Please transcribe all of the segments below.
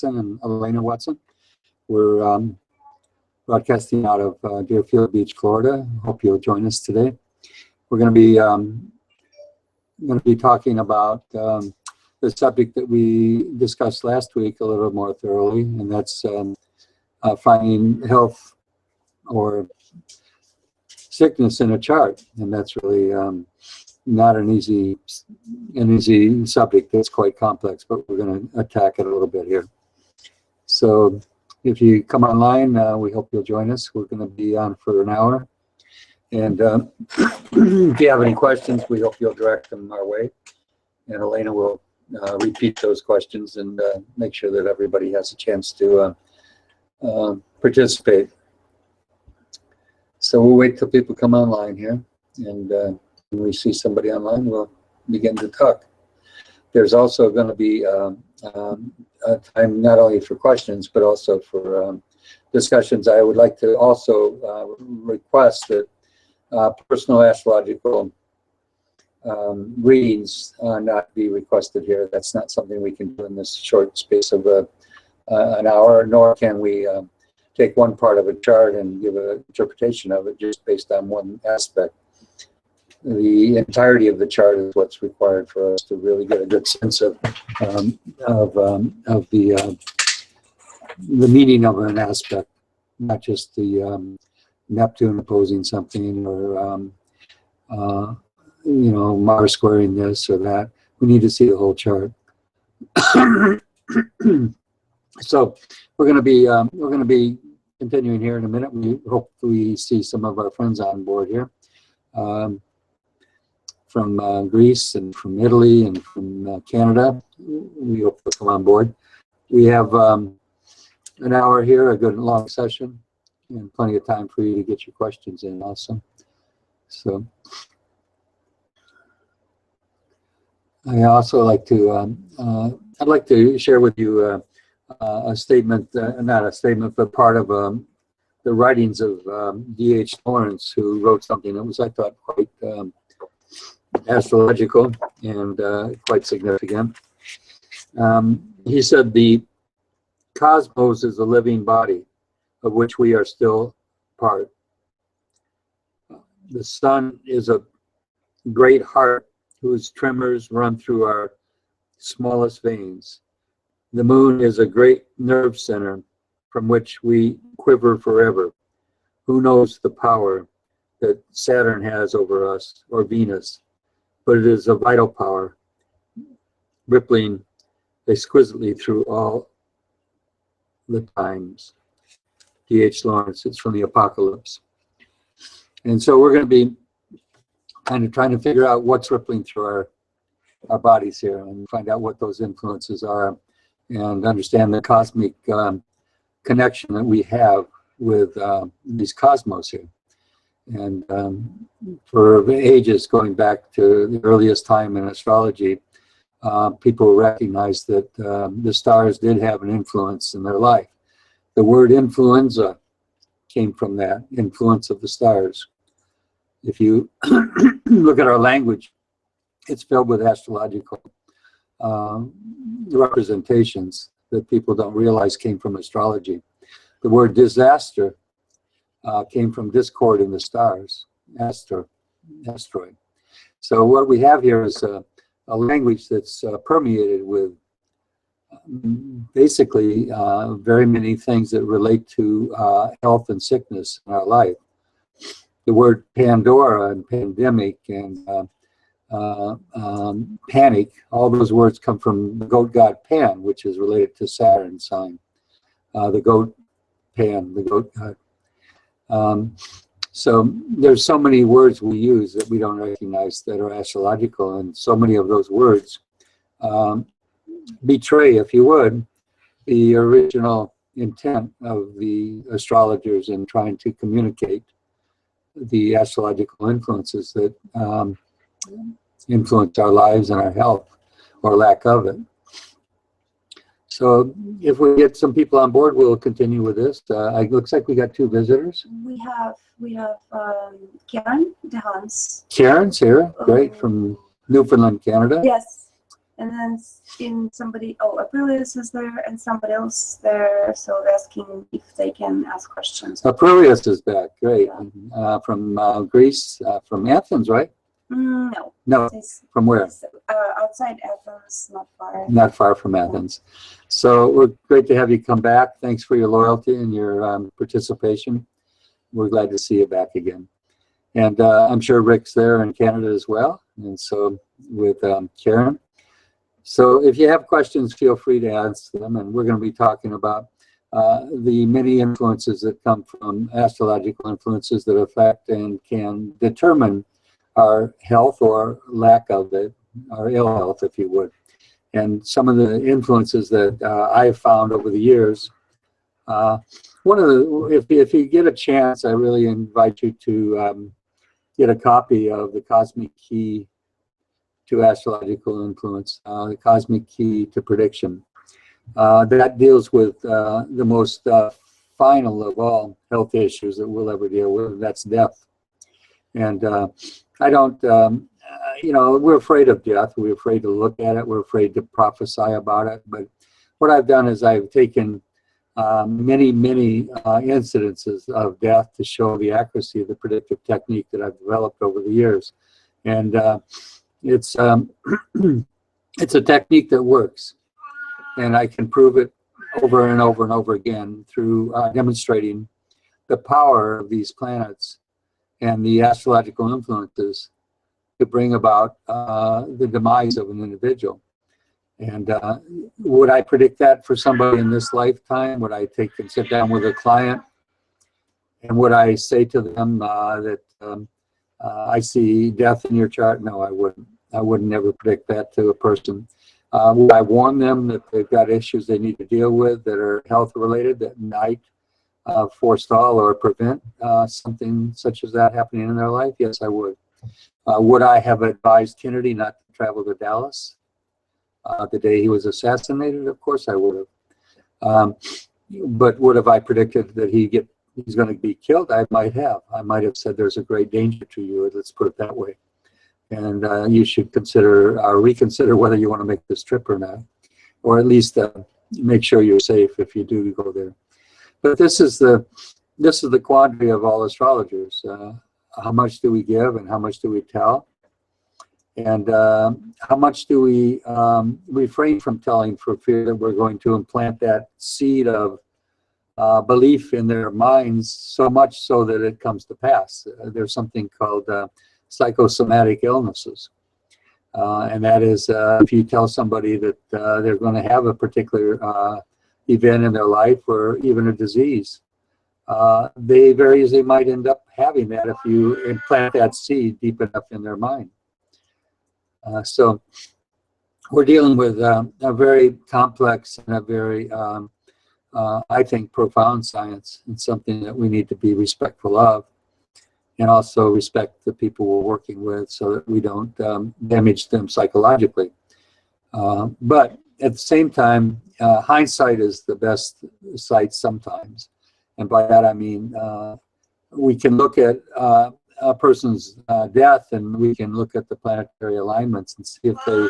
and Elena Watson. We're broadcasting out of Deerfield Beach, Florida. Hope you'll join us today. We're going to be talking about the subject that we discussed last week a little more thoroughly, and that's finding health or sickness in a chart. And that's really not an easy subject. It's quite complex, but we're going to attack it a little bit here. So if you come online, we hope you'll join us. We're going to be on for an hour. And if you have any questions, we hope you'll direct them our way. And Elena will repeat those questions and make sure that everybody has a chance to participate. So we'll wait till people come online here. And when we see somebody online, we'll begin to talk. There's also going to be a time not only for questions, but also for discussions. I would like to also request that personal astrological readings not be requested here. That's not something we can do in this short space of an hour, nor can we take one part of a chart and give an interpretation of it just based on one aspect. The entirety of the chart is what's required for us to really get a good sense of the meaning of an aspect, not just the Neptune opposing something or Mars squaring this or that. We need to see the whole chart. So we're going to be continuing here in a minute. We hope we see some of our friends on board here. From Greece and from Italy and from Canada. We hope they'll come on board. We have an hour here, a good long session, and plenty of time for you to get your questions in also. So I also like to, I'd like to share with you a statement, not a statement, but part of the writings of D.H. Lawrence, who wrote something that was, I thought, quite astrological and quite significant. He said, the cosmos is a living body of which we are still part. The sun is a great heart whose tremors run through our smallest veins. The moon is a great nerve center from which we quiver forever. Who knows the power that Saturn has over us, or Venus? But it is a vital power, rippling exquisitely through all the times. D.H. Lawrence, it's from the Apocalypse. And so we're going to be kind of trying to figure out what's rippling through our bodies here and find out what those influences are and understand the cosmic connection that we have with these cosmos here. And for ages, going back to the earliest time in astrology, people recognized that the stars did have an influence in their life. The word influenza came from that, influence of the stars. If you look at our language, it's filled with astrological representations that people don't realize came from astrology. The word disaster came from discord in the stars, asteroid. So what we have here is a language that's permeated with basically very many things that relate to health and sickness in our life. The word Pandora and pandemic and panic, all those words come from the goat god Pan, which is related to Saturn sign. The goat Pan, the goat god. So there's so many words we use that we don't recognize that are astrological, and so many of those words betray, if you would, the original intent of the astrologers in trying to communicate the astrological influences that influence our lives and our health, or lack of it. So if we get some people on board, we'll continue with this. It looks like we got two visitors. We have Karen de Hans. Karen's here, great, from Newfoundland, Canada. Yes. And then in somebody, oh, Aprilius is there and somebody else there, so they're asking if they can ask questions. Aprilius is back, great. From Greece, from Athens, right? No. No, from where? Outside Athens, not far. Not far from Athens. So we're great to have you come back. Thanks for your loyalty and your participation. We're glad to see you back again. And I'm sure Rick's there in Canada as well, and so with Karen. So if you have questions, feel free to ask them, and we're going to be talking about the many influences that come from astrological influences that affect and can determine our health or lack of it, our ill health, if you would. And some of the influences that I've found over the years, one of the, if you get a chance, I really invite you to get a copy of the Cosmic Key to Astrological Influence, the Cosmic Key to Prediction. That deals with the most final of all health issues that we'll ever deal with, and that's death. And I don't, you know, we're afraid of death. We're afraid to look at it. We're afraid to prophesy about it. But what I've done is I've taken many incidences of death to show the accuracy of the predictive technique that I've developed over the years. And it's it's a technique that works, and I can prove it over and over and over again through demonstrating the power of these planets and the astrological influences to bring about the demise of an individual. And would I predict that for somebody in this lifetime? Would I take and sit down with a client, and would I say to them that I see death in your chart? No, I wouldn't. I would never predict that to a person. Would I warn them that they've got issues they need to deal with that are health related that might forestall or prevent something such as that happening in their life? Yes, I would. Would I have advised Kennedy not to travel to Dallas the day he was assassinated? Of course I would have. But would have I predicted that he's going to be killed? I might have. I might have said there's a great danger to you, let's put it that way. And you should consider or reconsider whether you want to make this trip or not, or at least make sure you're safe if you do go there. But this is the quandary of all astrologers. How much do we give, and how much do we tell, and how much do we refrain from telling for fear that we're going to implant that seed of belief in their minds so much so that it comes to pass. There's something called psychosomatic illnesses. And that is if you tell somebody that they're going to have a particular event in their life or even a disease, they very easily might end up having that if you implant that seed deep enough in their mind. So we're dealing with a very complex and a very, I think, profound science, and something that we need to be respectful of, and also respect the people we're working with so that we don't damage them psychologically. But at the same time, hindsight is the best sight sometimes. And by that I mean we can look at a person's death, and we can look at the planetary alignments and see if they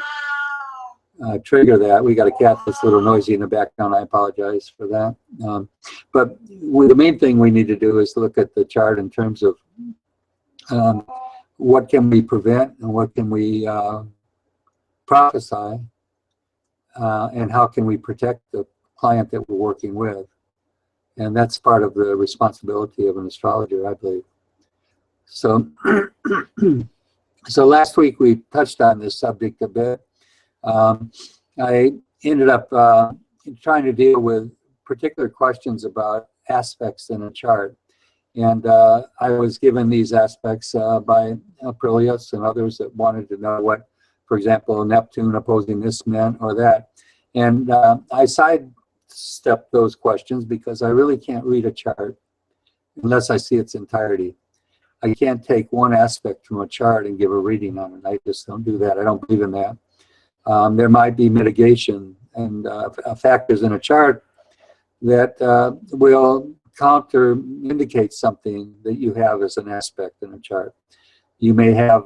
trigger that. We got a cat that's a little noisy in the background. I apologize for that. But the main thing we need to do is look at the chart in terms of what can we prevent and what can we prophesy, and how can we protect the client that we're working with. And that's part of the responsibility of an astrologer, I believe. So, so last week we touched on this subject a bit. I ended up trying to deal with particular questions about aspects in a chart. And I was given these aspects by Aprilius and others that wanted to know what, for example, Neptune opposing this meant or that. And I sidestepped those questions because I really can't read a chart unless I see its entirety. I can't take one aspect from a chart and give a reading on it. I just don't do that. I don't believe in that. There might be mitigation and factors in a chart that will counter indicate something that you have as an aspect in a chart. You may have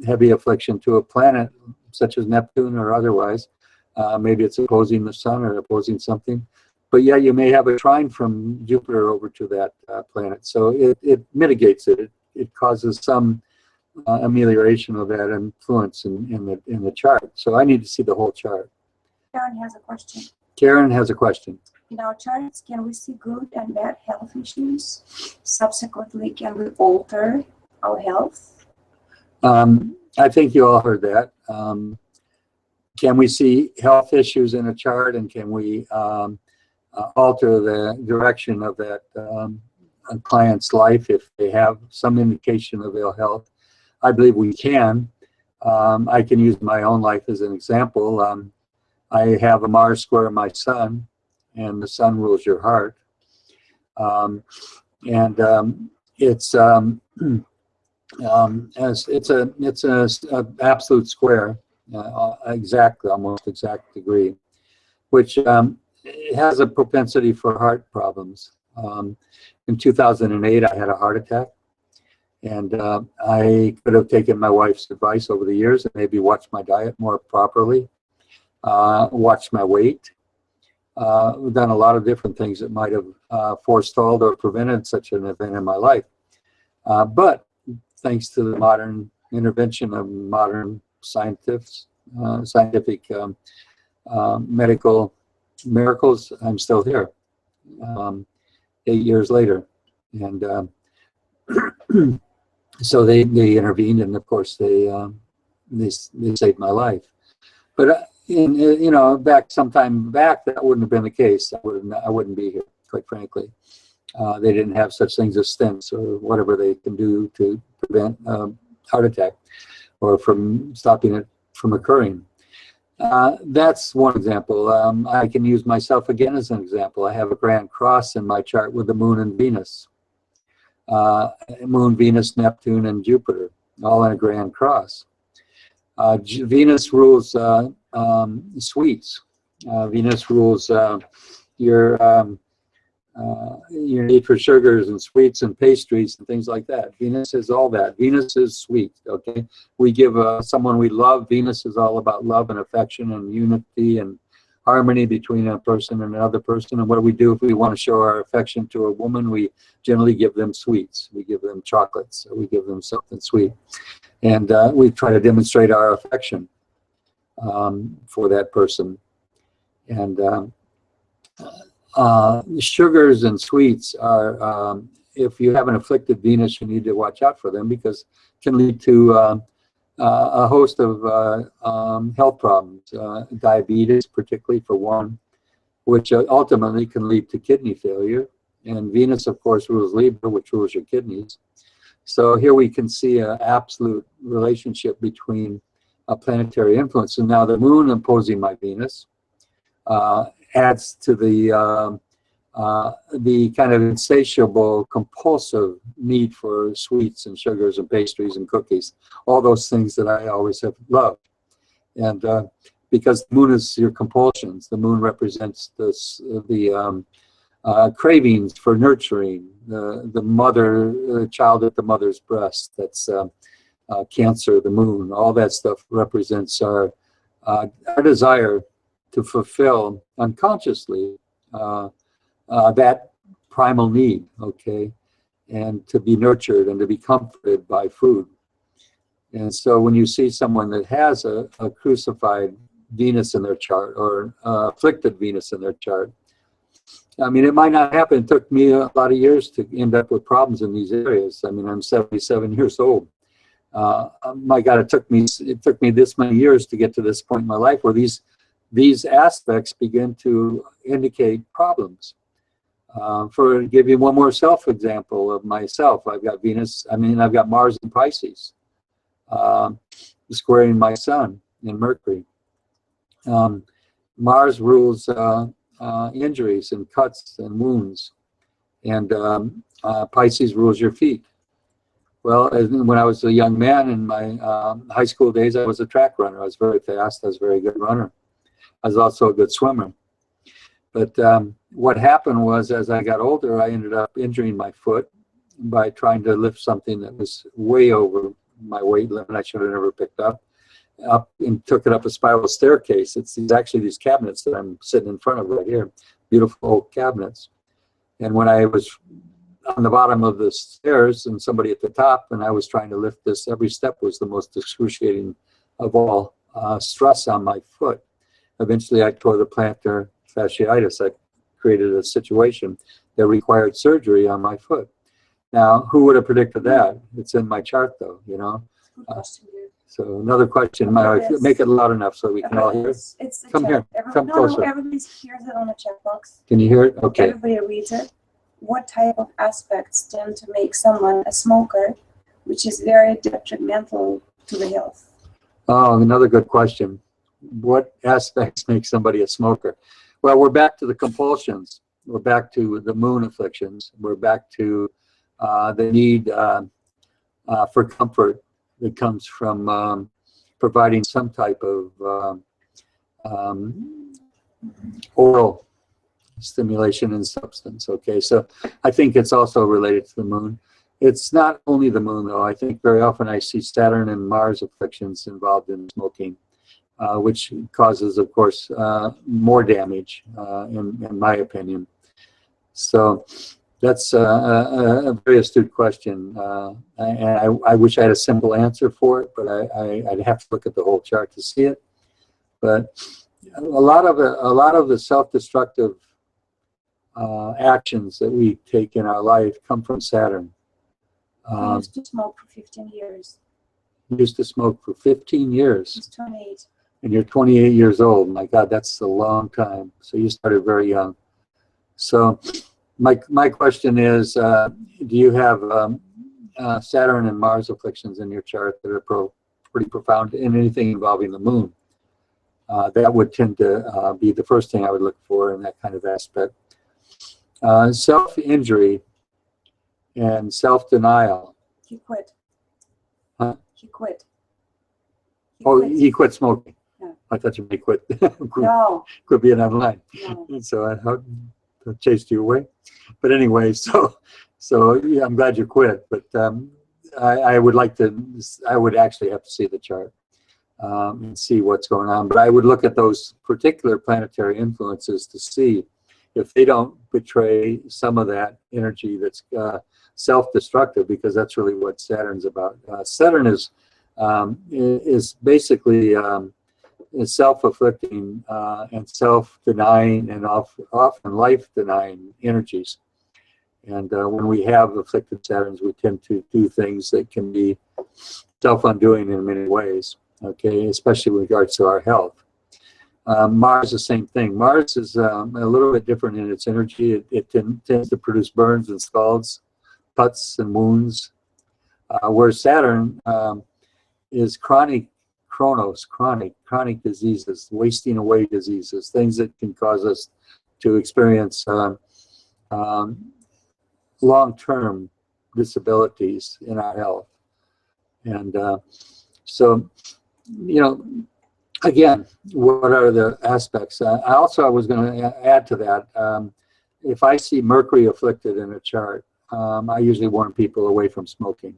heavy affliction to a planet such as Neptune or otherwise. Maybe it's opposing the sun or opposing something. But yeah, you may have a trine from Jupiter over to that planet. So it mitigates it. It causes some amelioration of that influence in the chart. So I need to see the whole chart. Karen has a question. Karen has a question. In our charts, can we see good and bad health issues? Subsequently, can we alter our health? I think you all heard that. Can we see health issues in a chart, and can we alter the direction of that client's life if they have some indication of ill health? I believe we can. I can use my own life as an example. I have a Mars square my sun, and the sun rules your heart. It's an absolute square, almost exact degree, which has a propensity for heart problems. In 2008, I had a heart attack, and I could have taken my wife's advice over the years and maybe watched my diet more properly, watched my weight. We've done a lot of different things that might have forestalled or prevented such an event in my life. But thanks to the modern intervention of modern scientific medical miracles, I'm still here 8 years later. And so they intervened, and of course they saved my life. But back sometime back, that wouldn't have been the case. I wouldn't be here, quite frankly. They didn't have such things as stents or whatever they can do to prevent heart attack or from stopping it from occurring. That's one example. I can use myself again as an example. I have a grand cross in my chart with the moon and Venus. Moon, Venus, Neptune, and Jupiter, all in a grand cross. Venus rules sweets. Venus rules your need for sugars and sweets and pastries and things like that. Venus is all that. Venus is sweet, okay? We give someone we love. Venus is all about love and affection and unity and harmony between a person and another person. And what do we do if we want to show our affection to a woman? We generally give them sweets. We give them chocolates. Or we give them something sweet. And we try to demonstrate our affection for that person. And sugars and sweets are, if you have an afflicted Venus, you need to watch out for them, because it can lead to a host of health problems, diabetes particularly for one, which ultimately can lead to kidney failure. And Venus, of course, rules Libra, which rules your kidneys. So here we can see an absolute relationship between a planetary influence. And now the moon opposing my Venus adds to the kind of insatiable, compulsive need for sweets and sugars and pastries and cookies, all those things that I always have loved. And because the moon is your compulsions, the moon represents the cravings for nurturing, the child at the mother's breast. That's Cancer, the moon. All that stuff represents our desire to fulfill unconsciously that primal need, okay, and to be nurtured and to be comforted by food. And so when you see someone that has a crucified Venus in their chart, or afflicted Venus in their chart, I mean, it might not happen. It took me a lot of years to end up with problems in these areas. I mean, I'm 77 years old. My God, it took me this many years to get to this point in my life where these aspects begin to indicate problems. To give you one more example of myself, I've got I've got Mars in Pisces, squaring my sun in Mercury. Mars rules injuries and cuts and wounds, and Pisces rules your feet. Well, when I was a young man in my high school days, I was a track runner. I was very fast. I was a very good runner. I was also a good swimmer. But what happened was, as I got older, I ended up injuring my foot by trying to lift something that was way over my weight limit. I should have never picked up. up and took it up a spiral staircase. It's actually these cabinets that I'm sitting in front of right here, beautiful old cabinets. And when I was on the bottom of the stairs and somebody at the top, and I was trying to lift this, every step was the most excruciating of all, stress on my foot. Eventually I tore the plantar fasciitis. I created a situation that required surgery on my foot. Now, who would have predicted that? It's in my chart though, you know. So another question, make it loud enough so we can all hear it. Come here, come closer. No, everybody hears it on the chat box. Can you hear it? Okay. Everybody reads it. What type of aspects tend to make someone a smoker, which is very detrimental to the health? Oh, another good question. What aspects make somebody a smoker? Well, we're back to the compulsions. We're back to the moon afflictions. We're back to the need for comfort that comes from providing some type of oral stimulation and substance. Okay, so I think it's also related to the moon. It's not only the moon, though. I think very often I see Saturn and Mars afflictions involved in smoking, which causes, of course, more damage, in my opinion. So that's a very astute question, and I wish I had a simple answer for it, but I'd have to look at the whole chart to see it. But a lot of the self-destructive actions that we take in our life come from Saturn. I used to smoke for 15 years. You used to smoke for 15 years. I was 28. And you're 28 years old. My God, that's a long time. So you started very young. So my question is, do you have Saturn and Mars afflictions in your chart that are pretty profound, in anything involving the moon? That would tend to be the first thing I would look for in that kind of aspect. Self-injury and self-denial. He quit. Huh? He quit. He quit smoking. Yeah. I thought you may quit. No. Quit being online. No. And so I chased you away. But anyway, so yeah, I'm glad you quit. But I would actually have to see the chart and see what's going on. But I would look at those particular planetary influences to see if they don't betray some of that energy that's self-destructive, because that's really what Saturn's about. Saturn is basically is self-afflicting and self-denying and often life-denying energies. And when we have afflicted Saturns, we tend to do things that can be self-undoing in many ways, okay, especially with regards to our health. Mars, the same thing. Mars is a little bit different in its energy. It tends to produce burns and scalds, cuts and wounds, whereas Saturn is chronic diseases, wasting away diseases, things that can cause us to experience long-term disabilities in our health. And so, you know, again, what are the aspects? I was going to add to that. If I see Mercury afflicted in a chart, I usually warn people away from smoking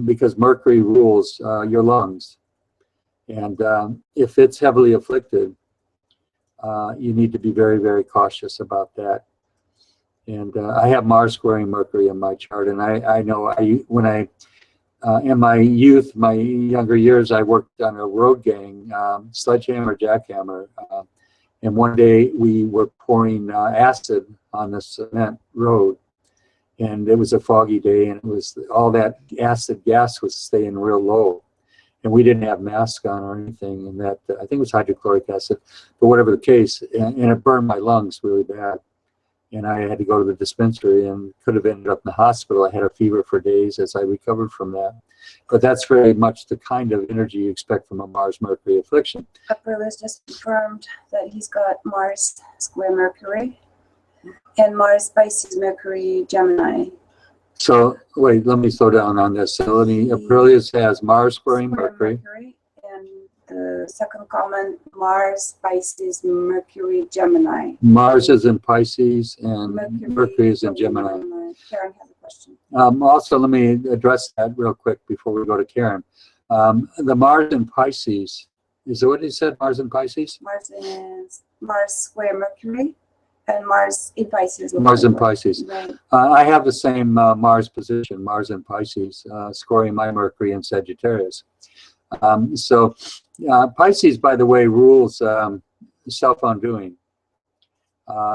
because Mercury rules your lungs. And if it's heavily afflicted, you need to be very, very cautious about that. And I have Mars squaring Mercury in my chart, and I know when I in my youth, my younger years, I worked on a road gang, sledgehammer, jackhammer, and one day we were pouring acid on the cement road, and it was a foggy day, and it was all that acid gas was staying real low, and we didn't have masks on or anything, and that I think it was hydrochloric acid, but whatever the case, and it burned my lungs really bad. And I had to go to the dispensary and could have ended up in the hospital. I had a fever for days as I recovered from that. But that's very much the kind of energy you expect from a Mars-Mercury affliction. April has just confirmed that he's got Mars square Mercury and Mars Pisces Mercury Gemini. So wait, let me slow down on this. So Aprilius has Mars squaring Mercury. And the second comment, Mars Pisces Mercury Gemini. Mars is in Pisces and Mercury is in Gemini. Karen has a question. Also, let me address that real quick before we go to Karen. The Mars in Pisces, is that what he said, Mars in Pisces? Mars square Mercury and Mars in Pisces. Mars in Pisces. Right. I have the same Mars position, Mars in Pisces, scoring my Mercury in Sagittarius. So Pisces, by the way, rules self-undoing.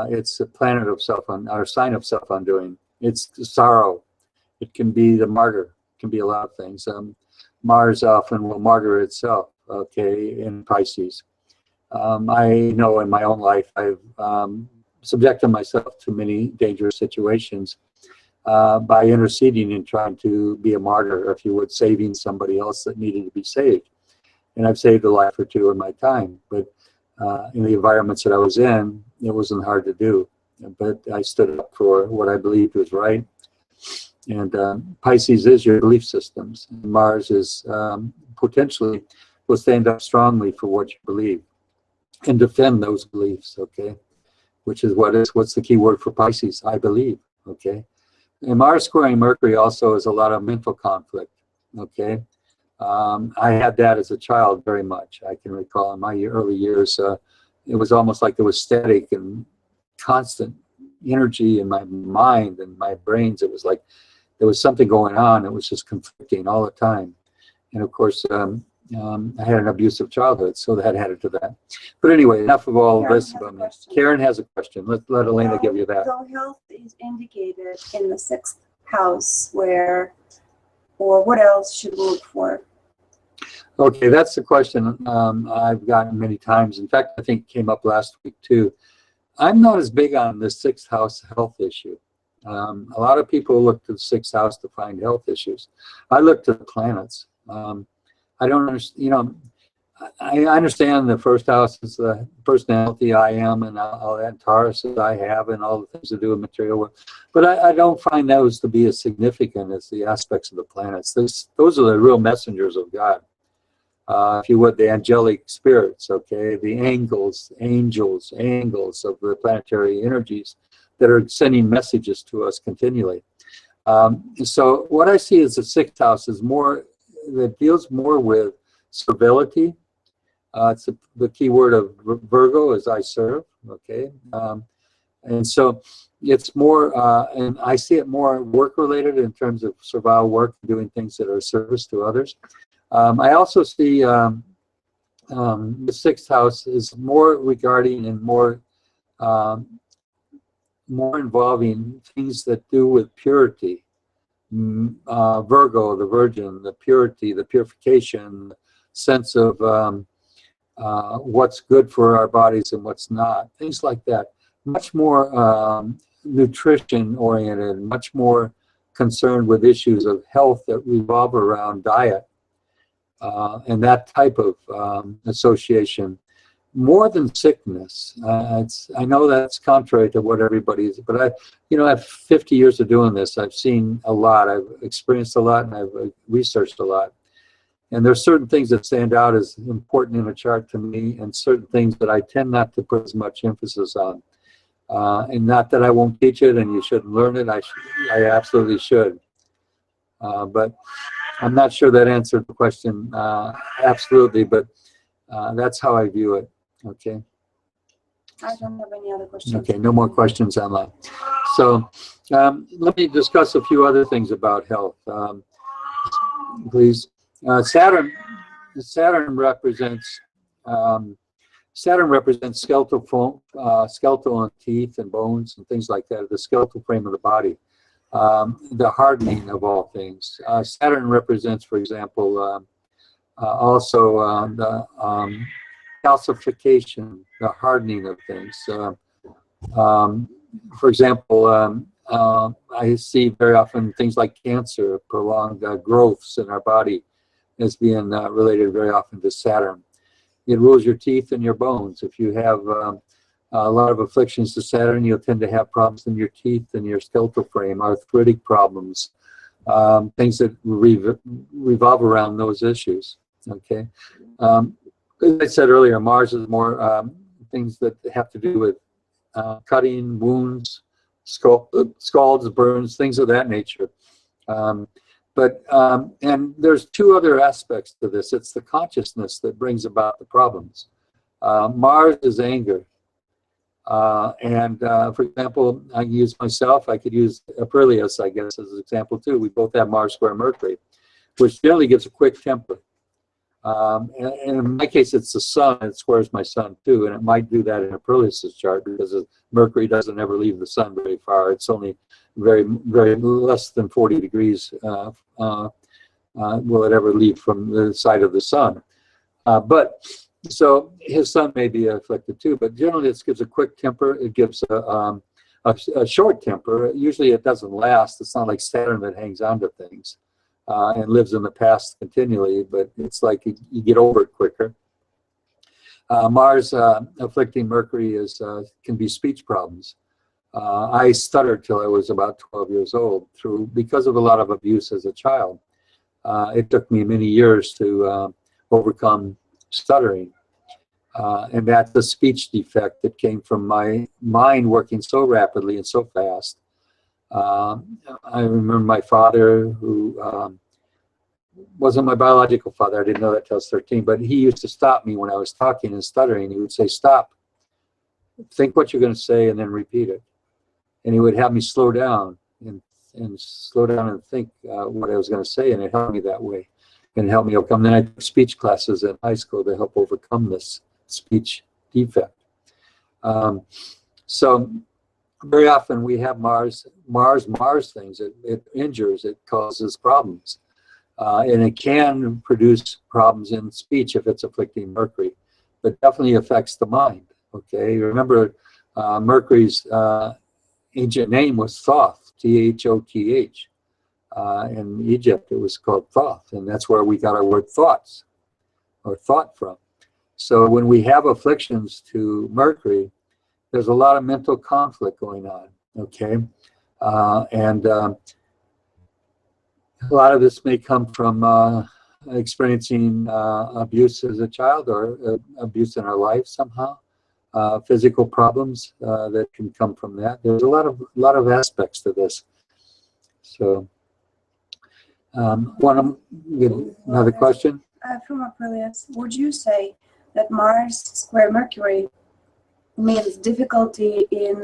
It's a planet of or sign of self-undoing. It's sorrow. It can be the martyr. It can be a lot of things. Mars often will martyr itself, okay, in Pisces. I know in my own life I've subjected myself to many dangerous situations by interceding and trying to be a martyr, if you would, saving somebody else that needed to be saved. And I've saved a life or two in my time, but in the environments that I was in, it wasn't hard to do. But I stood up for what I believed was right. And Pisces is your belief systems. Mars is potentially will stand up strongly for what you believe and defend those beliefs, okay? Which is what's the key word for Pisces? I believe, okay? And Mars squaring Mercury also is a lot of mental conflict, okay? I had that as a child very much. I can recall in my early years, it was almost like there was static and constant energy in my mind and my brains. It was like there was something going on. It was just conflicting all the time. And of course, I had an abusive childhood, so that added to that. But anyway, enough of all this about me. Karen has a question. Let Elena give you that. So health is indicated in the 6th house, or what else should we look for? Okay, that's the question I've gotten many times. In fact, I think it came up last week too. I'm not as big on the 6th house health issue. A lot of people look to the 6th house to find health issues. I look to the planets. I don't understand, I understand the 1st house is the personality I am, and all that Taurus I have, and all the things to do with material work. But I don't find those to be as significant as the aspects of the planets. Those are the real messengers of God. If you would, the angelic spirits, okay, the angels of the planetary energies that are sending messages to us continually. So what I see as the 6th house is more, that deals more with servility. It's the key word of Virgo is I serve, okay? And so it's more, and I see it more work-related in terms of survival work, doing things that are service to others. I also see the 6th house is more regarding and more involving things that do with purity. Virgo, the Virgin, the purity, the purification, sense of what's good for our bodies and what's not, things like that. Much more nutrition oriented, much more concerned with issues of health that revolve around diet. And that type of association, more than sickness. I know that's contrary to what everybody is, but I have 50 years of doing this. I've seen a lot. I've experienced a lot, and I've researched a lot. And there's certain things that stand out as important in a chart to me, and certain things that I tend not to put as much emphasis on. And not that I won't teach it, and you shouldn't learn it. I absolutely should. But I'm not sure that answered the question absolutely, but that's how I view it. Okay. I don't have any other questions. Okay, no more questions online. So let me discuss a few other things about health, please. Saturn represents skeletal and teeth and bones and things like that, the skeletal frame of the body. The hardening of all things. Saturn represents, for example, also the calcification, the hardening of things. For example, I see very often things like cancer, prolonged growths in our body as being related very often to Saturn. It rules your teeth and your bones. If you have a lot of afflictions to Saturn, you'll tend to have problems in your teeth and your skeletal frame, arthritic problems, things that revolve around those issues. Okay. As I said earlier, Mars is more things that have to do with cutting, wounds, scalds, burns, things of that nature. But and there's two other aspects to this. It's the consciousness that brings about the problems. Mars is anger. For example, I can use myself. I could use Aprileus, I guess, as an example too. We both have Mars square Mercury, which generally gives a quick temper. And in my case, it's the sun. It squares my sun too, and it might do that in Aprileus' chart because Mercury doesn't ever leave the sun very far. It's only very less than 40 degrees will it ever leave from the side of the sun. So his sun may be afflicted too, but generally it gives a quick temper. It gives a short temper. Usually it doesn't last. It's not like Saturn that hangs on to things and lives in the past continually, but it's like you get over it quicker. Mars afflicting Mercury can be speech problems. I stuttered till I was about 12 years old because of a lot of abuse as a child. It took me many years to overcome stuttering. And that's a speech defect that came from my mind working so rapidly and so fast. I remember my father, who wasn't my biological father. I didn't know that till I was 13, but he used to stop me when I was talking and stuttering. He would say, "Stop, think what you're going to say and then repeat it." And he would have me slow down and slow down and think what I was going to say, and it helped me that way and helped me overcome. Then I took speech classes in high school to help overcome this speech defect. So very often we have Mars things. It injures, it causes problems. And it can produce problems in speech if it's afflicting Mercury, but definitely affects the mind. Okay, remember Mercury's ancient name was Thoth, Thoth. In Egypt, it was called Thoth, and that's where we got our word thoughts or thought from. So when we have afflictions to Mercury, there's a lot of mental conflict going on. Okay, a lot of this may come from experiencing abuse as a child or abuse in our life somehow. Physical problems that can come from that. There's a lot of aspects to this. So, another question? From Aprileus, would you say that Mars square Mercury means difficulty in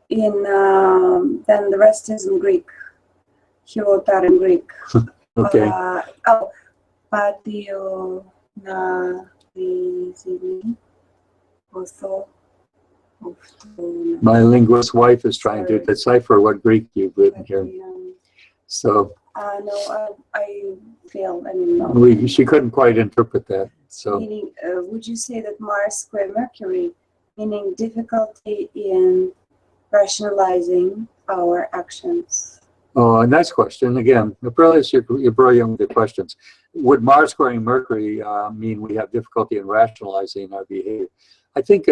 then the rest is in Greek? He wrote that in Greek. Okay. Patio na My linguist wife is trying to decipher what Greek you've written here. So no, I failed. I mean, she couldn't quite interpret that. So meaning, would you say that Mars square Mercury, meaning difficulty in rationalizing our actions? Oh, nice question. Again, Aprileus, you're brilliant with the questions. Would Mars squaring Mercury mean we have difficulty in rationalizing our behavior? I think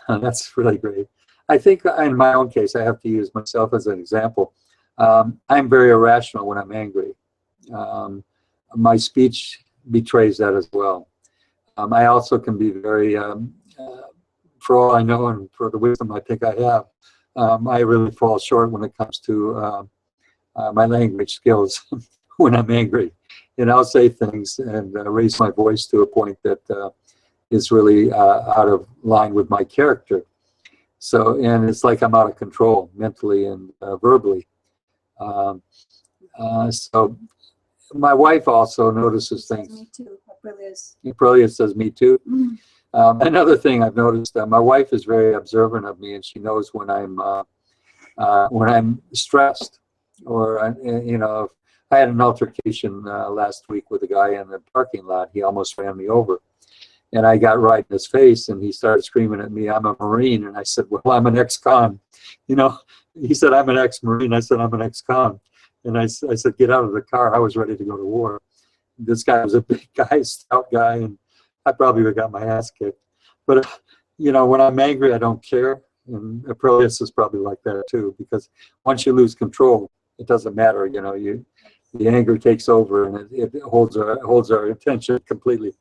that's really great. I think in my own case, I have to use myself as an example. I'm very irrational when I'm angry. My speech betrays that as well. I also can be very, for all I know and for the wisdom I think I have, I really fall short when it comes to my language skills when I'm angry. And I'll say things and raise my voice to a point that is really out of line with my character. So, and it's like I'm out of control mentally and verbally. So my wife also notices things. Me too, Aprileus. Aprileus says me too. Mm. Another thing I've noticed, my wife is very observant of me, and she knows when I'm stressed, or if I had an altercation last week with a guy in the parking lot. He almost ran me over, and I got right in his face, and he started screaming at me, "I'm a Marine," and I said, "Well, I'm an ex-con." He said, "I'm an ex-Marine." I said, "I'm an ex-con," and I said, "Get out of the car." I was ready to go to war. This guy was a big guy, stout guy, and I probably would have got my ass kicked. But, when I'm angry, I don't care. And Aprileus is probably like that too, because once you lose control, it doesn't matter. The anger takes over, and it holds our attention completely.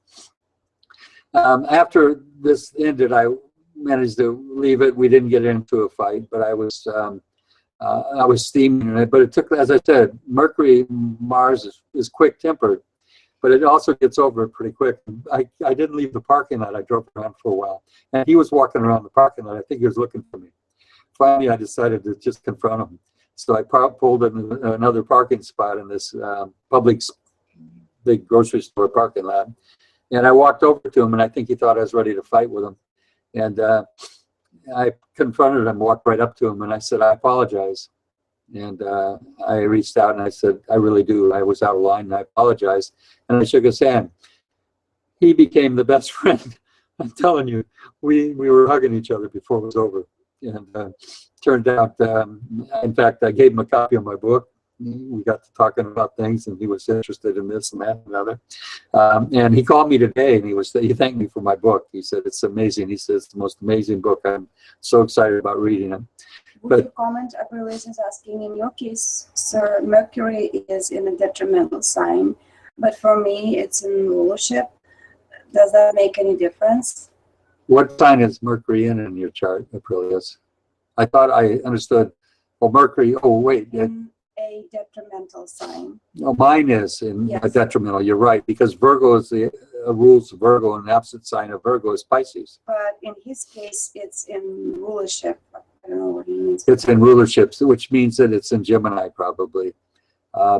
After this ended, I managed to leave it. We didn't get into a fight, but I was I was steaming in it, but it took, as I said, Mercury, Mars is quick-tempered, but it also gets over it pretty quick. I didn't leave the parking lot. I drove around for a while, and he was walking around the parking lot. I think he was looking for me. Finally, I decided to just confront him. So I pulled in another parking spot in this Publix big grocery store parking lot, and I walked over to him, and I think he thought I was ready to fight with him. And I confronted him, walked right up to him, and I said, I apologize. And I reached out and I said, I really do. I was out of line and I apologized. And I shook his hand. He became the best friend. I'm telling you, we were hugging each other before it was over. And turned out, in fact, I gave him a copy of my book. We got to talking about things, and he was interested in this and that and other. And he called me today, and he thanked me for my book. He said, it's amazing. He says, it's the most amazing book. I'm so excited about reading it. Would you comment, Aprilis is asking, in your case, sir, Mercury is in a detrimental sign, but for me, it's in rulership. Does that make any difference? What sign is Mercury in your chart, Aprilis? I thought I understood. Well, Mercury, oh, wait. In a detrimental sign. No, mine is in Yes. a detrimental. You're right, because Virgo is the rules of Virgo, and the opposite sign of Virgo is Pisces. But in his case, it's in rulership. I don't know what he means. It's in rulership, which means that it's in Gemini probably,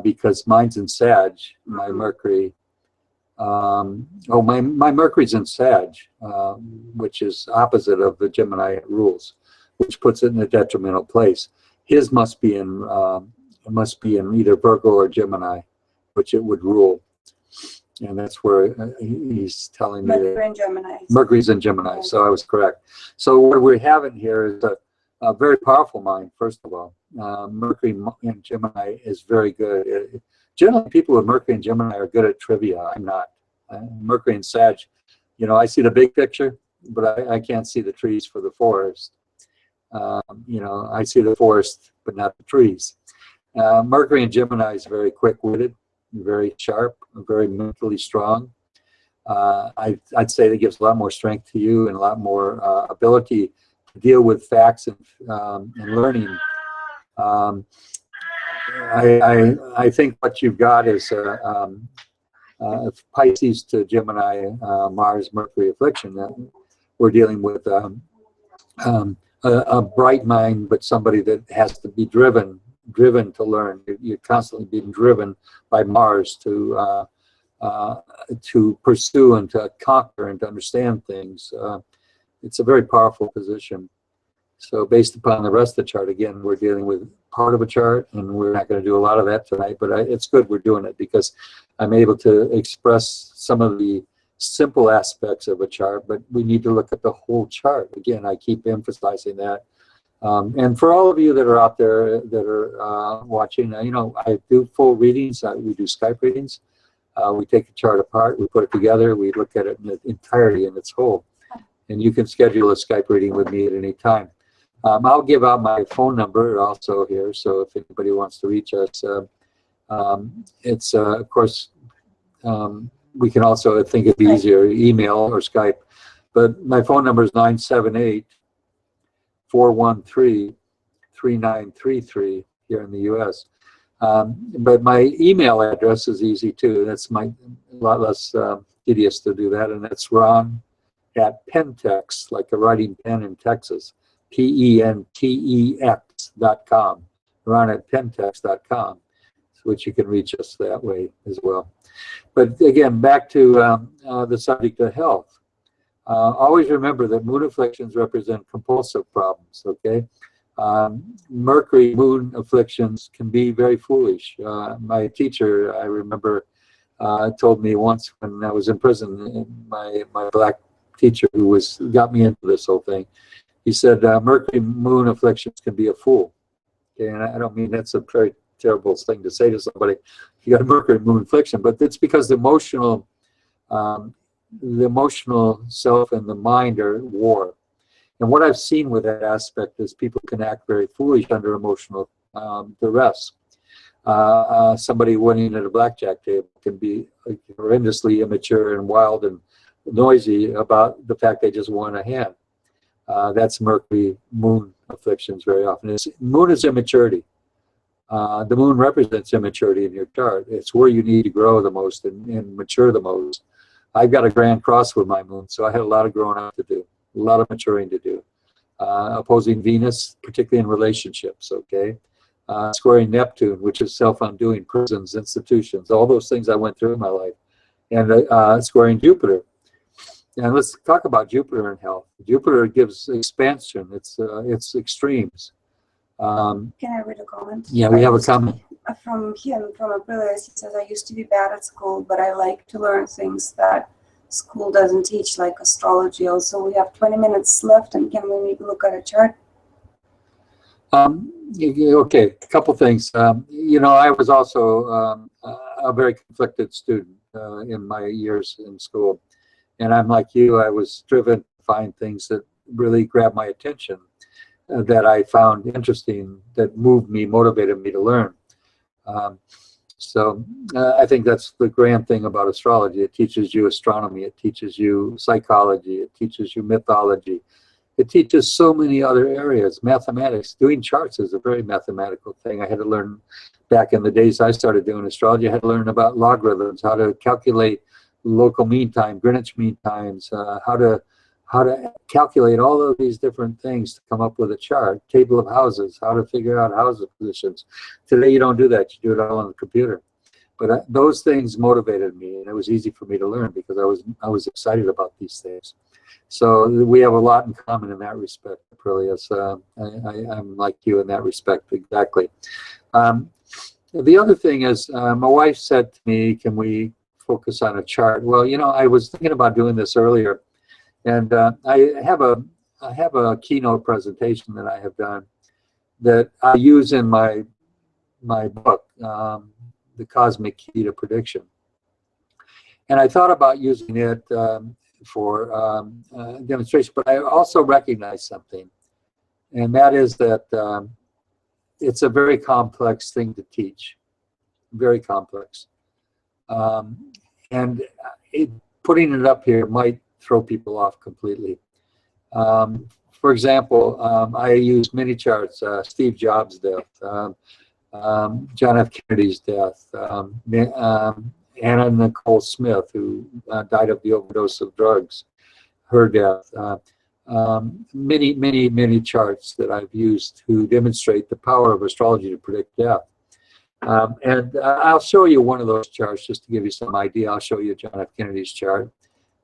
because mine's in Sag, my Mercury. My Mercury's in Sag, which is opposite of the Gemini rules, which puts it in a detrimental place. His must be in either Virgo or Gemini, which it would rule. And that's where he's telling me Mercury in Gemini. Mercury's in Gemini, so I was correct. So what we're having here is a very powerful mind, first of all. Mercury in Gemini is very good. Generally, people with Mercury and Gemini are good at trivia. I'm not. Mercury and Sag, I see the big picture, but I can't see the trees for the forest. I see the forest, but not the trees. Mercury in Gemini is very quick-witted, very sharp, very mentally strong. I'd say that gives a lot more strength to you and a lot more ability to deal with facts and learning. I think what you've got is Pisces to Gemini, Mars, Mercury affliction. We're dealing with a bright mind, but somebody that has to be driven to learn. You're constantly being driven by Mars to pursue and to conquer and to understand things. It's a very powerful position. So based upon the rest of the chart, again, we're dealing with part of a chart, and we're not going to do a lot of that tonight, but it's good we're doing it because I'm able to express some of the simple aspects of a chart, but we need to look at the whole chart. Again, I keep emphasizing that. And for all of you that are out there that are watching, I do full readings. We do Skype readings. We take the chart apart, we put it together, we look at it in its entirety in its whole. And you can schedule a Skype reading with me at any time. I'll give out my phone number also here, so if anybody wants to reach us, it's, of course, we can also, I think it'd be easier, email or Skype. But my phone number is 978-413-3933 here in the U.S. But my email address is easy too. That's a lot less tedious to do that, and that's Ron@Pentex, like a writing pen in Texas, PENTEX.com, Ron@Pentex.com, which you can reach us that way as well. But again, back to the subject of health. Always remember that moon afflictions represent compulsive problems, okay? Mercury moon afflictions can be very foolish. My teacher, I remember, told me once when I was in prison, my black teacher who got me into this whole thing, he said, Mercury moon afflictions can be a fool. Okay, and I don't mean that's a very terrible thing to say to somebody if you got a Mercury moon affliction, but it's because the emotional self and the mind are at war. And what I've seen with that aspect is people can act very foolish under emotional duress. Somebody winning at a blackjack table can be horrendously immature and wild and noisy about the fact they just won a hand. That's Mercury moon afflictions very often. Moon is immaturity. The moon represents immaturity in your chart. It's where you need to grow the most and mature the most. I've got a grand cross with my moon, so I had a lot of growing up to do, a lot of maturing to do. Opposing Venus, particularly in relationships, okay? Squaring Neptune, which is self-undoing, prisons, institutions, all those things I went through in my life. And squaring Jupiter. And let's talk about Jupiter in health. Jupiter gives expansion. It's extremes. Can I read a comment? Yeah, we have a comment. From him, from Aprilis. He says, I used to be bad at school, but I like to learn things that school doesn't teach, like astrology. Also, we have 20 minutes left, and can we maybe look at a chart? Okay, a couple things. You know, I was also a very conflicted student in my years in school. And I'm like you, I was driven to find things that really grabbed my attention, that I found interesting, that moved me, motivated me to learn. So I think that's the grand thing about astrology. It teaches you astronomy, it teaches you psychology, it teaches you mythology. It teaches so many other areas. Mathematics, doing charts is a very mathematical thing. I had to learn, back in the days I started doing astrology, I had to learn about logarithms, how to calculate local mean time, Greenwich mean times, how to calculate all of these different things to come up with a chart, table of houses, how to figure out house positions. Today you don't do that, you do it all on the computer. But those things motivated me, and it was easy for me to learn because I was excited about these things. So we have a lot in common in that respect, Aprilius. I'm like you in that respect, exactly. The other thing is, my wife said to me, can we focus on a chart? Well, you know, I was thinking about doing this earlier, and I have a keynote presentation that I have done that I use in my book, The Cosmic Key to Prediction. And I thought about using it for demonstration, but I also recognize something, and that is that it's a very complex thing to teach, very complex. And putting it up here might throw people off completely. For example, I use many charts, Steve Jobs' death, John F. Kennedy's death, Anna Nicole Smith, who died of the overdose of drugs, her death. Many charts that I've used to demonstrate the power of astrology to predict death. And I'll show you one of those charts just to give you some idea. I'll show you John F. Kennedy's chart.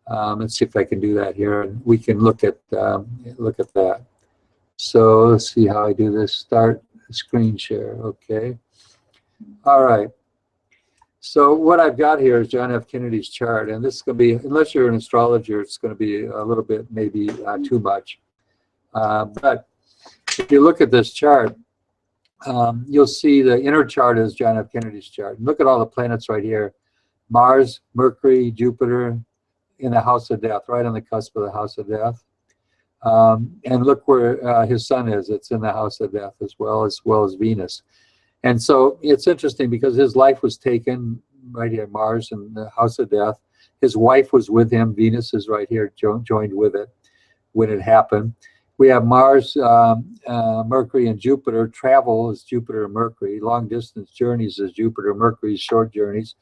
Let's see if I can do that here, and we can look at that. So let's see how I do this. Start screen share. Okay. All right. So what I've got here is John F. Kennedy's chart, and this is going to be, unless you're an astrologer, it's going to be a little bit maybe too much. But if you look at this chart, you'll see the inner chart is John F. Kennedy's chart. And look at all the planets right here: Mars, Mercury, Jupiter, in the house of death, right on the cusp of the house of death. And look where his sun is. It's in the house of death as well as Venus. And so it's interesting because his life was taken right here, Mars in the house of death. His wife was with him. Venus is right here, joined with it when it happened. We have Mars, Mercury, and Jupiter. Travel is Jupiter and Mercury. Long distance journeys is Jupiter, Mercury, short journeys.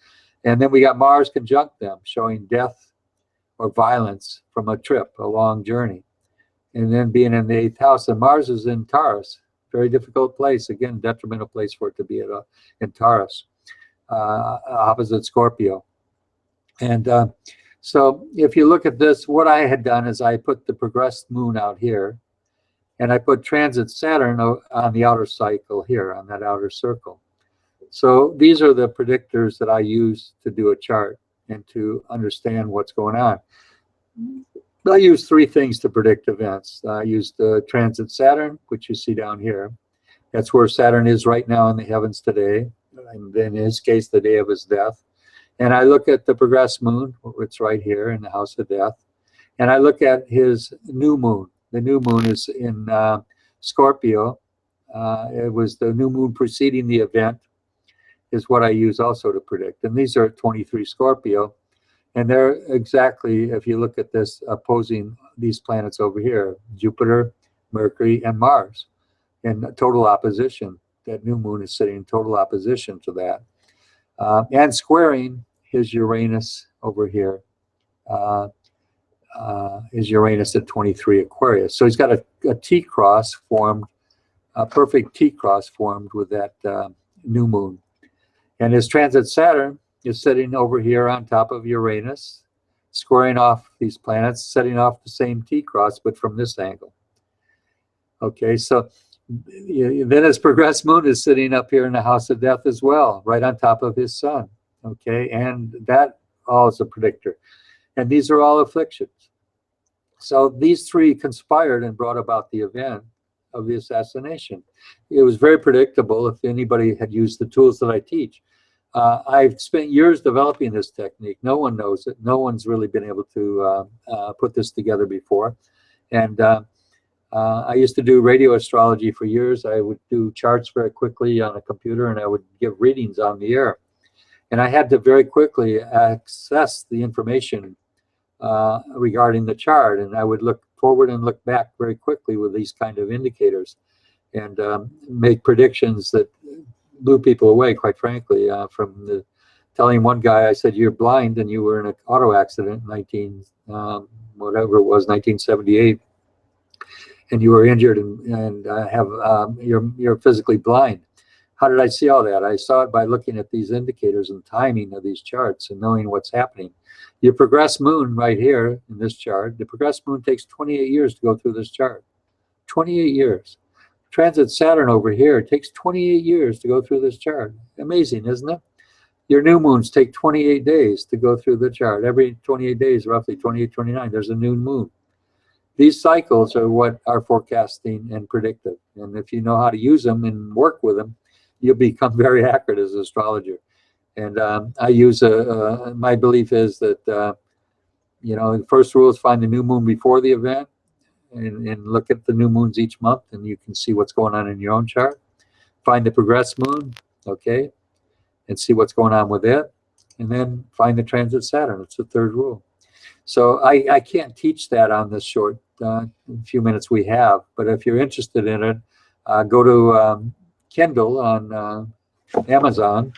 And then we got Mars conjunct them, showing death or violence from a trip, a long journey. And then being in the 8th house, and Mars is in Taurus. Very difficult place, again, detrimental place for it to be in Taurus, opposite Scorpio. And so if you look at this, what I had done is I put the progressed moon out here, and I put transit Saturn on the outer cycle here, on that outer circle. So these are the predictors that I use to do a chart and to understand what's going on. I use 3 things to predict events. I use the transit Saturn, which you see down here. That's where Saturn is right now in the heavens today, and in his case, the day of his death. And I look at the progressed moon, it's right here in the house of death. And I look at his new moon. The new moon is in Scorpio. It was the new moon preceding the event is what I use also to predict. And these are at 23 Scorpio. And they're exactly, if you look at this, opposing these planets over here, Jupiter, Mercury, and Mars in total opposition. That new moon is sitting in total opposition to that. And squaring his Uranus over here is Uranus at 23 Aquarius. So he's got a T-cross formed, a perfect T-cross formed with that new moon. And his transit Saturn is sitting over here on top of Uranus, squaring off these planets, setting off the same T-cross, but from this angle. Okay, so then his progressed moon is sitting up here in the house of death as well, right on top of his sun. Okay, and that all is a predictor. And these are all afflictions. So these three conspired and brought about the event of the assassination. It was very predictable if anybody had used the tools that I teach. I've spent years developing this technique. No one knows it. No one's really been able to put this together before. And I used to do radio astrology for years. I would do charts very quickly on a computer, and I would give readings on the air. And I had to very quickly access the information regarding the chart, and I would look forward and look back very quickly with these kind of indicators, and make predictions that blew people away, quite frankly. From telling one guy, I said, "You're blind and you were in an auto accident in whatever it was, 1978, and you were injured and you're physically blind." How did I see all that? I saw it by looking at these indicators and timing of these charts and knowing what's happening. Your progressed moon right here in this chart, the progressed moon takes 28 years to go through this chart. 28 years. Transit Saturn over here takes 28 years to go through this chart. Amazing, isn't it? Your new moons take 28 days to go through the chart. Every 28 days, roughly 28, 29, there's a new moon. These cycles are what are forecasting and predictive. And if you know how to use them and work with them, you'll become very accurate as an astrologer. And I use my belief is that, the first rule is find the new moon before the event and look at the new moons each month, and you can see what's going on in your own chart. Find the progressed moon, okay, and see what's going on with it. And then find the transit Saturn. It's the third rule. So I can't teach that on this short few minutes we have, but if you're interested in it, go to Kindle on Amazon,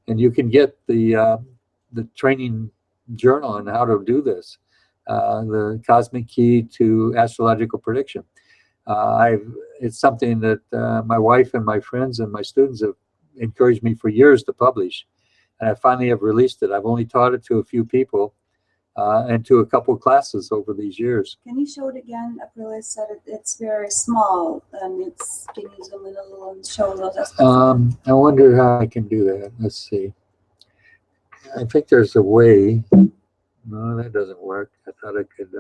and you can get the training journal on how to do this, the Cosmic Key to Astrological Prediction. It's something that my wife and my friends and my students have encouraged me for years to publish, and I finally have released it. I've only taught it to a few people and to a couple classes over these years. Can you show it again? I realized that it's very small, and can you zoom in a little and show those aspects? I wonder how I can do that. Let's see. I think there's a way. No, that doesn't work. I thought I could.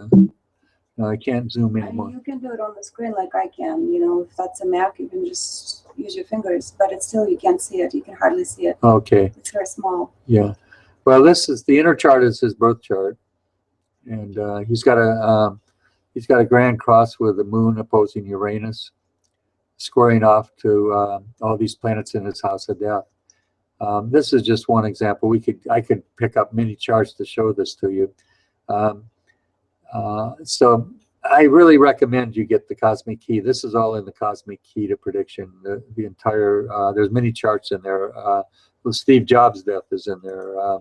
No, I can't zoom anymore. You can do it on the screen like I can. If that's a Mac, you can just use your fingers, but it's still, you can't see it. You can hardly see it. Okay. It's very small. Yeah. Well, this is the inner chart is his birth chart, and he's got a grand cross with the moon opposing Uranus, squaring off to all these planets in his house of death. This is just one example. I could pick up many charts to show this to you. So I really recommend you get the Cosmic Key. This is all in the Cosmic Key to Prediction. The entire there's many charts in there. Steve Jobs' death is in there.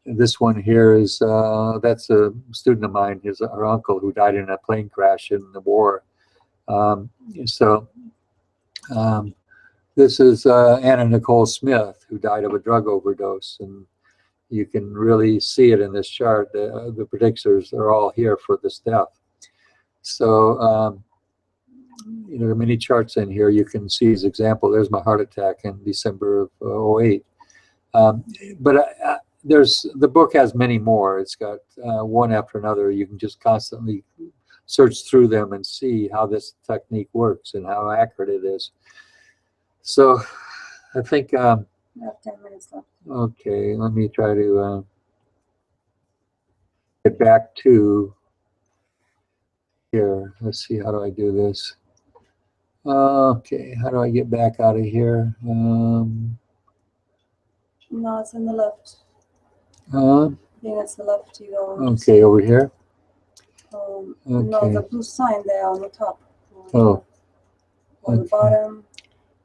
This one here is that's a student of mine. Her uncle who died in a plane crash in the war. This is Anna Nicole Smith, who died of a drug overdose, and you can really see it in this chart. The predictors are all here for this death. So, there are many charts in here. You can see his example. There's my heart attack in December of 2008. But the book has many more. It's got one after another. You can just constantly search through them and see how this technique works and how accurate it is. So I think We have 10 minutes left. okay, let me try to get back to here. Let's see, how do I do this? Okay, how do I get back out of here? No, it's on the left. I think it's the left. You go. Okay, over here. No, the blue sign there on the top. Oh. On the bottom.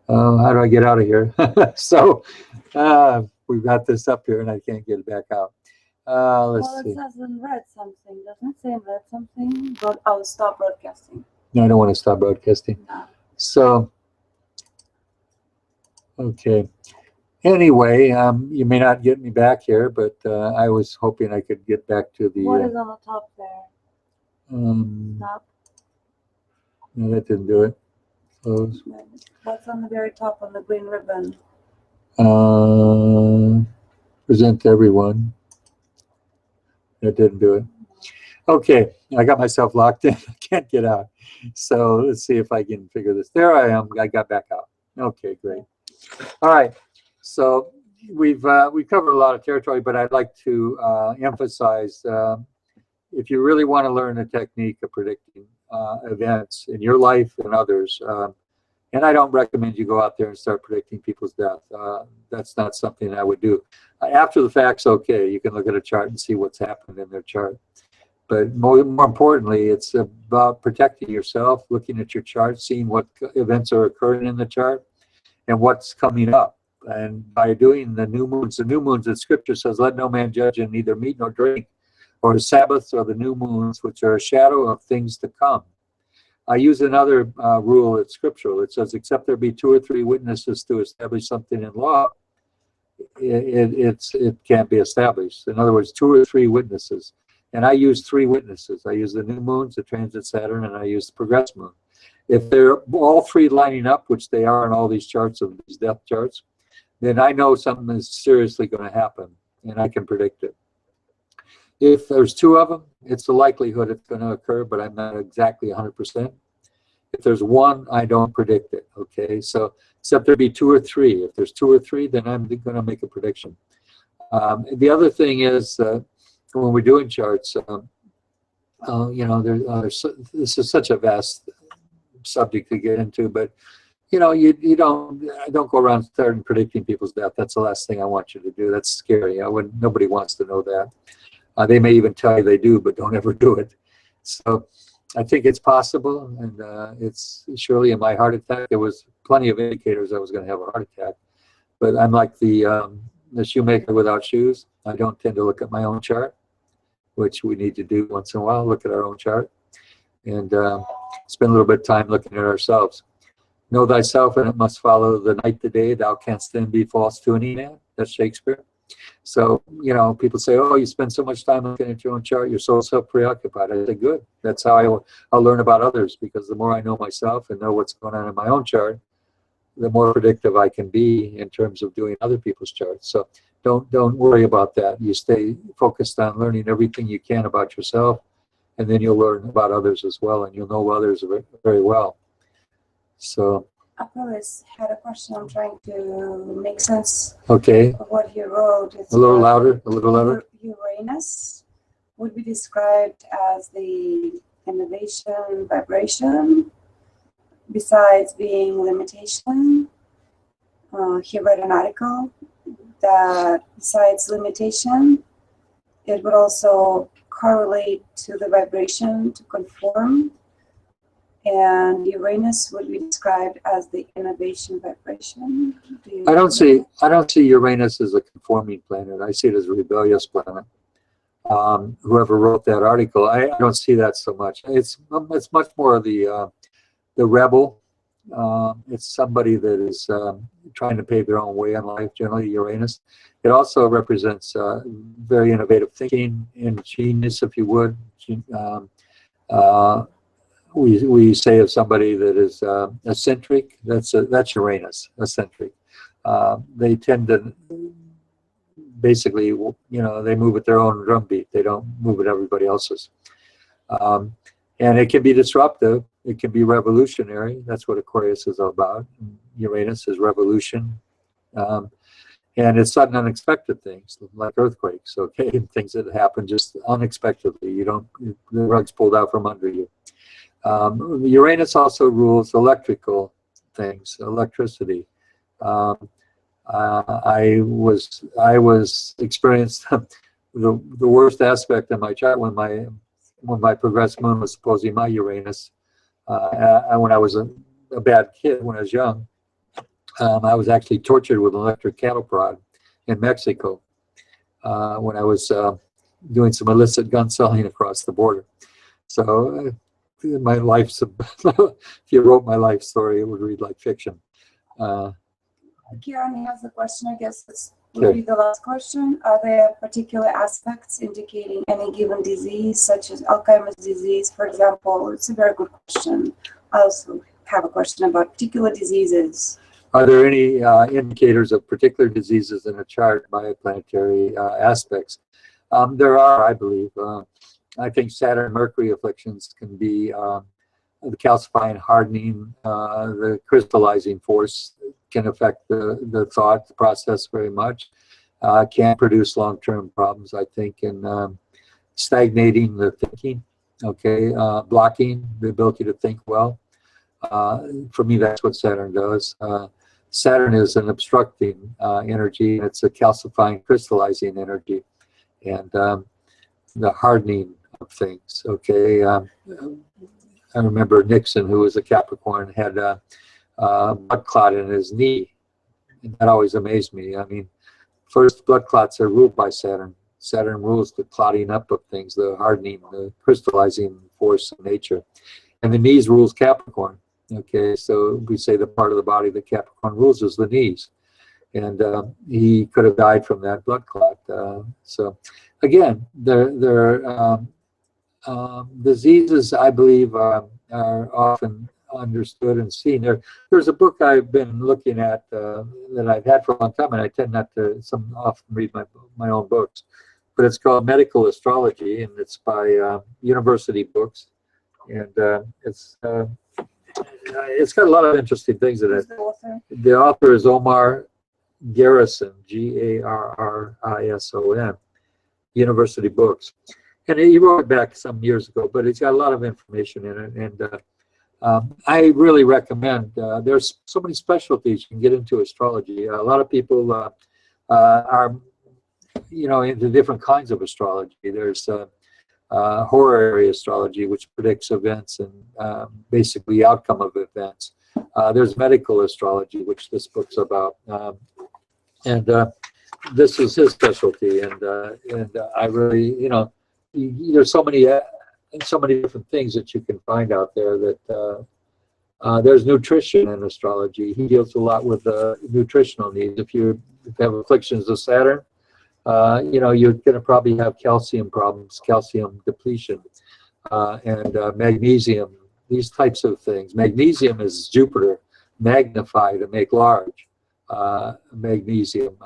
How do I get out of here? So we've got this up here and I can't get it back out. Let's Well, see. it says in red something. Doesn't it say in red something? But I'll stop broadcasting. No, I don't want to stop broadcasting. No. So, okay. Anyway, you may not get me back here, but I was hoping I could get back to the. What is on the top there? Top. No, that didn't do it. Close. What's on the very top on the green ribbon? Present to everyone. That didn't do it. Okay, I got myself locked in. I can't get out. So let's see if I can figure this. There I am. I got back out. Okay, great. All right. So we've covered a lot of territory, but I'd like to emphasize if you really want to learn a technique of predicting events in your life and others, and I don't recommend you go out there and start predicting people's death. That's not something I would do. After the fact's okay. You can look at a chart and see what's happened in their chart. But more importantly, it's about protecting yourself, looking at your chart, seeing what events are occurring in the chart and what's coming up. And by doing the new moons that Scripture says, let no man judge in neither meat nor drink, or the Sabbaths or the new moons, which are a shadow of things to come. I use another rule that's scriptural. It says, except there be 2 or 3 witnesses to establish something in law, it can't be established. In other words, 2 or 3 witnesses. And I use 3 witnesses. I use the new moons, the transit Saturn, and I use the progress moon. If they're all 3 lining up, which they are in all these charts of these death charts, then I know something is seriously going to happen, and I can predict it. If there's 2 of them, it's the likelihood it's going to occur, but I'm not exactly 100%. If there's 1, I don't predict it, okay? So except there be 2 or 3. If there's 2 or 3, then I'm going to make a prediction. The other thing is when we're doing charts, you know, this is such a vast subject to get into, but you know, you don't go around starting predicting people's death. That's the last thing I want you to do. That's scary. Nobody wants to know that. They may even tell you they do, but don't ever do it. So I think it's possible, and it's surely in my heart attack. There was plenty of indicators I was going to have a heart attack, but I'm like the shoemaker without shoes. I don't tend to look at my own chart, which we need to do once in a while, look at our own chart, and spend a little bit of time looking at ourselves. Know thyself, and it must follow the night the day. Thou canst then be false to any man. That's Shakespeare. So, you know, people say, oh, you spend so much time looking at your own chart, you're so self-preoccupied. I say, good. That's how I'll learn about others, because the more I know myself and know what's going on in my own chart, the more predictive I can be in terms of doing other people's charts. So don't worry about that. You stay focused on learning everything you can about yourself, and then you'll learn about others as well, and you'll know others very well. So I always had a question. I'm trying to make sense okay. of what he wrote. It's a little louder, a little louder. Uranus would be described as the innovation vibration, besides being limitation. He read an article that besides limitation, it would also correlate to the vibration to conform. And Uranus would be described as the innovation vibration. I don't see Uranus as a conforming planet. I see it as a rebellious planet. Whoever wrote that article, I don't see that so much. It's much more of the rebel. It's somebody that is trying to pave their own way in life. Generally, Uranus. It also represents very innovative thinking, ingenious, if you would. We say of somebody that is eccentric, that's Uranus, eccentric. They tend to basically, you know, they move at their own drumbeat. They don't move at everybody else's. And it can be disruptive. It can be revolutionary. That's what Aquarius is all about. Uranus is revolution. And it's sudden unexpected things, like earthquakes, okay? Things that happen just unexpectedly. The rug's pulled out from under you. Uranus also rules electrical things, electricity. I was experienced the worst aspect of my chart when my progressed moon was opposing my Uranus. When I was a bad kid, when I was young, I was actually tortured with an electric cattle prod in Mexico when I was doing some illicit gun selling across the border. So my life's, if you wrote my life story, it would read like fiction. Kieran has a question, I guess this would be the last question. Are there particular aspects indicating any given disease, such as Alzheimer's disease, for example? It's a very good question. I also have a question about particular diseases. Are there any indicators of particular diseases in a chart by planetary aspects? There are, I believe. I think Saturn Mercury afflictions can be the calcifying, hardening, the crystallizing force can affect the thought process very much. Can produce long-term problems, I think, in stagnating the thinking, okay, blocking the ability to think well. For me, that's what Saturn does. Saturn is an obstructing energy, and it's a calcifying, crystallizing energy, and the hardening of things, okay. I remember Nixon, who was a Capricorn, had a blood clot in his knee. And that always amazed me. I mean, first, blood clots are ruled by Saturn. Saturn rules the clotting up of things, the hardening, the crystallizing force of nature. And the knees rules Capricorn. Okay, so we say the part of the body that Capricorn rules is the knees. And he could have died from that blood clot. So, again, there are diseases, I believe, are often understood and seen. There's a book I've been looking at that I've had for a long time, and I tend not to often read my own books, but it's called Medical Astrology, and it's by University Books, and it's got a lot of interesting things in it. The author is Omar Garrison, Garrison, University Books. And he wrote it back some years ago, but it's got a lot of information in it. And I really recommend, there's so many specialties you can get into astrology. A lot of people are, into different kinds of astrology. There's horary astrology, which predicts events and basically outcome of events. There's medical astrology, which this book's about. This is his specialty. And I really, there's so many different things that you can find out there. That there's nutrition in astrology. He deals a lot with nutritional needs. If you have afflictions of Saturn, you're going to probably have calcium problems, calcium depletion, and magnesium. These types of things. Magnesium is Jupiter magnified to make large. Magnesium,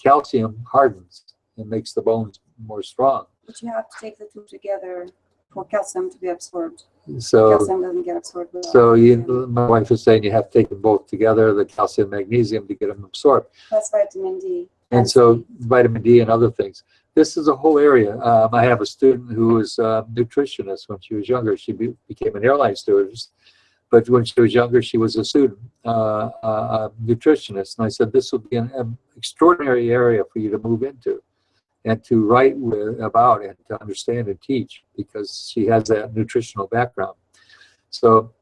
calcium hardens and makes the bones more strong. But you have to take the two together for calcium to be absorbed. So calcium doesn't get absorbed. My wife is saying you have to take them both together, the calcium, magnesium, to get them absorbed. That's vitamin D. And so vitamin D and other things. This is a whole area. I have a student who was a nutritionist when she was younger. She became an airline stewardess. But when she was younger, she was a student, a nutritionist. And I said, this would be an extraordinary area for you to move into and to write about and to understand and teach, because she has that nutritional background. So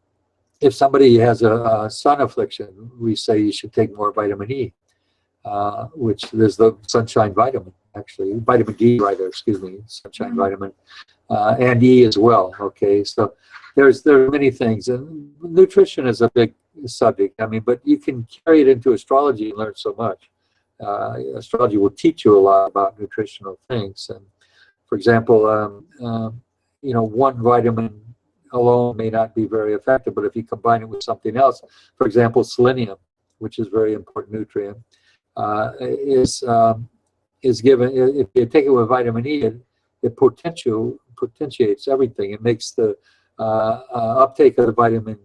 if somebody has a sun affliction, we say you should take more vitamin E, which there's the sunshine vitamin, actually, vitamin D, sunshine vitamin, and E as well, okay? So there are many things, and nutrition is a big subject, but you can carry it into astrology and learn so much. Astrology will teach you a lot about nutritional things. And for example, one vitamin alone may not be very effective, but if you combine it with something else, for example, selenium, which is a very important nutrient, is given, if you take it with vitamin E, it potentiates everything. It makes the uptake of the vitamin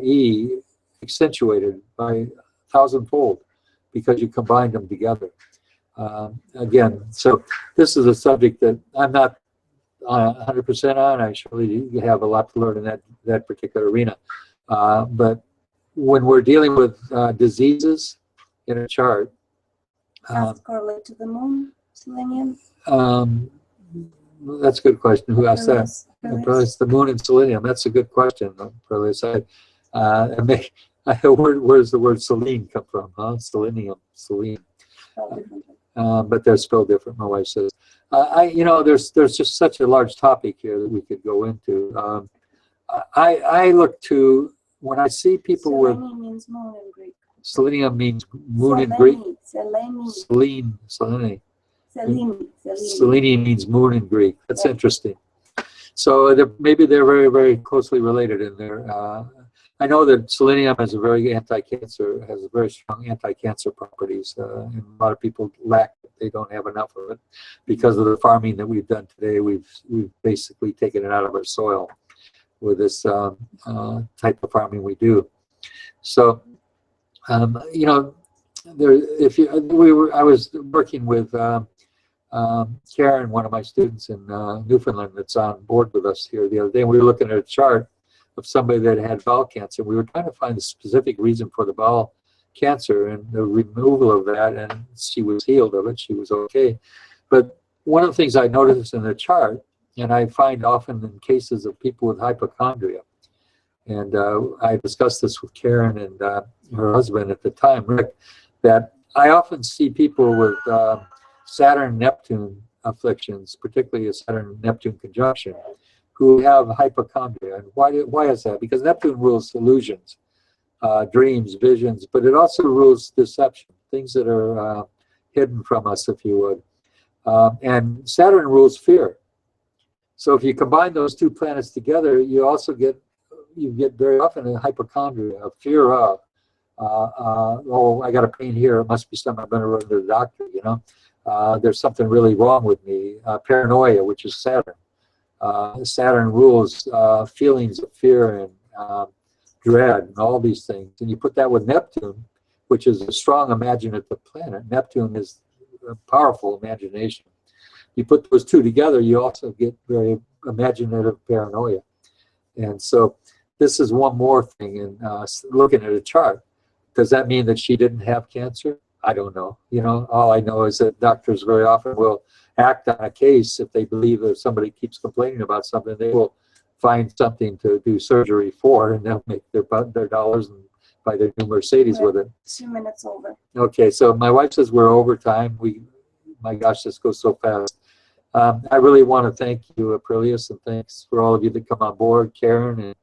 E accentuated by 1,000-fold, because you combine them together. Again, so this is a subject that I'm not 100% on. I surely have a lot to learn in that particular arena. But when we're dealing with diseases in a chart, does it correlate to the moon, selenium? That's a good question. Who asked that? Probably It's the moon and selenium. That's a good question. Where does the word selene come from? Huh? Selenium, selene. But they're spelled different. My wife says. There's just such a large topic here that we could go into. I look to when I see people with. Selene means moon in Greek. Selenium means moon in Greek. Selene. Selene. Selene. Selene means moon in Greek. That's interesting. So maybe they're very, very closely related in there. I know that selenium has a very anti-cancer, has very strong anti-cancer properties. And a lot of people lack it. They don't have enough of it because of the farming that we've done today. We've basically taken it out of our soil with this type of farming we do. So, I was working with Karen, one of my students in Newfoundland, that's on board with us here the other day. And we were looking at a chart of somebody that had bowel cancer. We were trying to find the specific reason for the bowel cancer and the removal of that, and she was healed of it. She was okay. But one of the things I noticed in the chart, and I find often in cases of people with hypochondria, and I discussed this with Karen and her husband at the time, Rick, that I often see people with Saturn-Neptune afflictions, particularly a Saturn-Neptune conjunction, who have hypochondria. And why is that? Because Neptune rules illusions, dreams, visions, but it also rules deception, things that are hidden from us, if you would. And Saturn rules fear. So if you combine those two planets together, you also get very often a hypochondria, a fear of, I got a pain here, it must be something I'm going to run to the doctor, there's something really wrong with me. Paranoia, which is Saturn. Saturn rules feelings of fear and dread and all these things. And you put that with Neptune, which is a strong imaginative planet. Neptune is a powerful imagination. You put those two together, you also get very imaginative paranoia. And so this is one more thing in looking at a chart. Does that mean that she didn't have cancer? I don't know. All I know is that doctors very often will act on a case if they believe that if somebody keeps complaining about something, they will find something to do surgery for, and they'll make their dollars and buy their new Mercedes with it. 2 minutes over. Okay, so my wife says we're over time. My gosh, this goes so fast. I really want to thank you, Aprilius, and thanks for all of you that come on board, Karen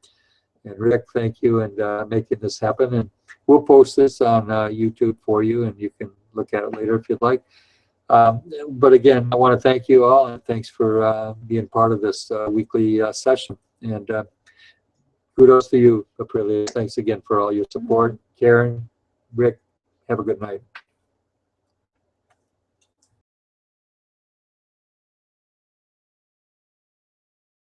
and Rick. Thank you, and making this happen. And we'll post this on YouTube for you, and you can look at it later if you'd like. But again, I want to thank you all, and thanks for being part of this weekly session. And kudos to you, Aprilius. Thanks again for all your support. Karen, Rick, have a good night.